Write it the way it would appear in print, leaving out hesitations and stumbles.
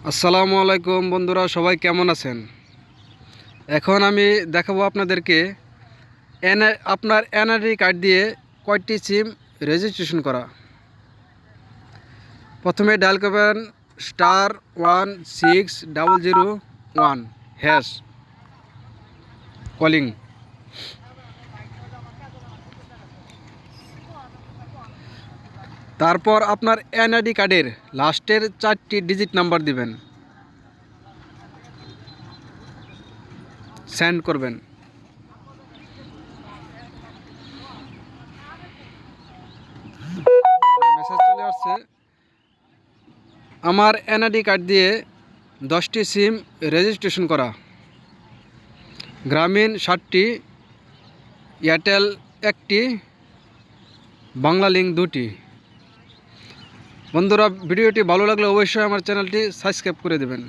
আসসালামু আলাইকুম বন্ধুরা, সবাই কেমন আছেন? এখন আমি দেখাবো আপনাদেরকে আপনার এনআইডি কার্ড দিয়ে কয়টি সিম রেজিস্ট্রেশন করা। প্রথমে ডায়াল করবেন *16001# কলিং। তারপর আপনার এনআইডি কার্ডের লাস্টের 4টি ডিজিট নাম্বার দিবেন, সেন্ড করবেন। মেসেজ চলে আসছে, আমার এনআইডি কার্ড দিয়ে 10টি সিম রেজিস্ট্রেশন করা। গ্রামীণ 7টি, এয়ারটেল 1টি, বাংলালিংক 2টি। বন্ধুরা, ভিডিওটি ভালো লাগলে অবশ্যই আমার চ্যানেলটি সাবস্ক্রাইব করে দেবেন।